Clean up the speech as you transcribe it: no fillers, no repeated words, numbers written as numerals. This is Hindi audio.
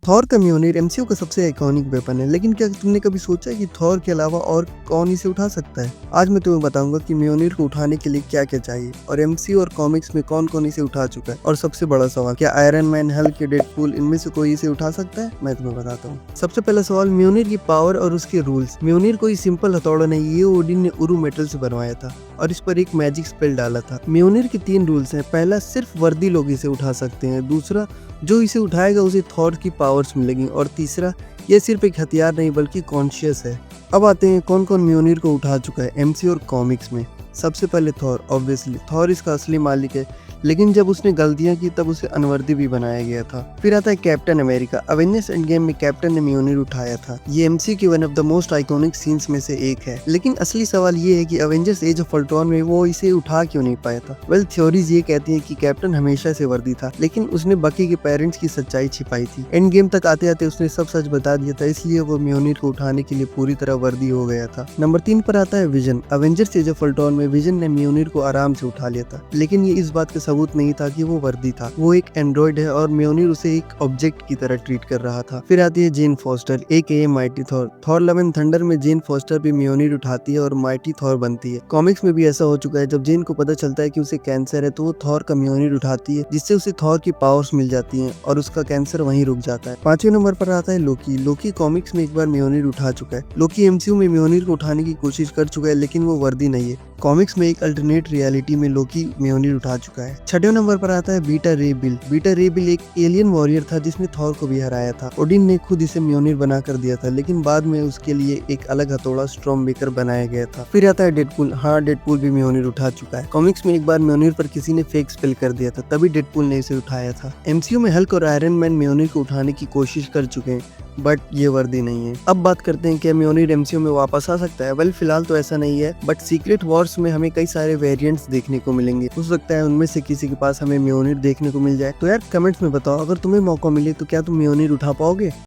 थॉर का म्योनिर एमसीयू का सबसे आइकॉनिक वेपन है, लेकिन क्या तुमने कभी सोचा है कि थॉर के अलावा और कौन इसे उठा सकता है? आज मैं तुम्हें बताऊंगा कि म्योनिर को उठाने के लिए क्या क्या चाहिए और एमसीयू और कॉमिक्स में कौन कौन इसे उठा चुका है। और सबसे बड़ा सवाल, क्या आयरन मैन, हल्क या डेडपूल इनमें से कोई इसे उठा सकता है? मैं तुम्हें बताता हूँ। सबसे पहला सवाल, म्योनिर की पावर और उसके रूल्स। म्योनिर कोई सिंपल हथौड़ा नहीं, ये ओडिन ने उरु मेटल से बनवाया था और इस पर एक मैजिक स्पेल डाला था। म्योनिर के 3 रूल्स हैं। पहला, सिर्फ वर्दी लोग इसे उठा सकते हैं। दूसरा, जो इसे उठाएगा उसे थॉर की पावर्स मिलेगी। और तीसरा, यह सिर्फ एक हथियार नहीं बल्कि कॉन्शियस है। अब आते हैं कौन कौन म्योनिर को उठा चुका है एमसी और कॉमिक्स में। सबसे पहले थॉर। ऑब्वियसली थॉर इसका असली मालिक है, लेकिन जब उसने गलतियां की तब उसे अनवर्दी भी बनाया गया था। फिर आता है captain America. Avengers end game में कैप्टन ने म्योनिर उठाया था। ये एमसी की one of the most iconic scenes में से एक है। लेकिन असली सवाल ये है कि अवेंजर्स एज ऑफ अल्ट्रॉन में वो इसे उठा क्यों नहीं पाया था। वेल, थ्योरीज ये कहती हैं कि कैप्टन हमेशा से वर्दी था, लेकिन उसने बकी के पेरेंट्स की सच्चाई छिपाई थी। एंड गेम तक आते आते उसने सब सच बता दिया था, इसलिए वो म्योनिर को उठाने के लिए पूरी तरह वर्दी हो गया था। नंबर 3 पर आता है vision. Avengers as of Ultron में विजन ने म्योनिर को आराम से उठा लिया था, लेकिन ये इस बात का सबूत नहीं था कि वो वर्दी था। वो एक एंड्रॉइड है और म्योनिर उसे एक ऑब्जेक्ट की तरह ट्रीट कर रहा था। फिर आती है जेन foster AKA mighty Thor. Thor love and thunder में जेन फॉस्टर भी म्योनिर उठाती है और माइटी थॉर बनती है। कॉमिक्स में भी ऐसा हो चुका है। जब जेन को पता चलता है कि उसे कैंसर है तो वो थॉर का म्योनिर उठाती है, जिससे उसे थॉर की पावर्स मिल जाती हैं और उसका कैंसर वहीं रुक जाता है। 5वें नंबर पर आता है लोकी। लोकी कॉमिक्स में एक बार म्योनिर उठा चुका है। लोकी एमसीयू में म्योनिर को उठाने की कोशिश कर चुका है, लेकिन वो वर्दी नहीं है। कॉमिक्स में एक अल्टरनेट रियलिटी में लोकी म्योनिर उठा चुका है। 6वें नंबर पर आता है बीटा रे बिल। बीटा रे बिल एक एलियन वॉरियर था जिसने थॉर को भी हराया था। ओडिन ने खुद इसे म्योनिर बना कर दिया था, लेकिन बाद में उसके लिए एक अलग हथौड़ा स्टॉर्म बेकर बनाया गया था। फिर आता है डेडपूल। हाँ, डेडपूल भी म्योनिर उठा चुका है। कॉमिक्स में एक बार म्योनिर पर किसी ने फेक स्पेल कर दिया था, तभी डेडपूल ने इसे उठाया था। एमसीयू में हल्क और आयरन मैन म्योनिर को उठाने की कोशिश कर चुके हैं, बट ये वर्दी नहीं है। अब बात करते हैं क्या म्योनिर एमसीयू में वापस आ सकता है। वेल, फिलहाल तो ऐसा नहीं है, बट सीक्रेट वॉर्स में हमें कई सारे वेरिएंट्स देखने को मिलेंगे। हो सकता है उनमें से किसी के पास हमें म्योनिर देखने को मिल जाए। तो यार कमेंट्स में बताओ, अगर तुम्हें मौका मिले तो क्या तुम म्योनिर उठा पाओगे?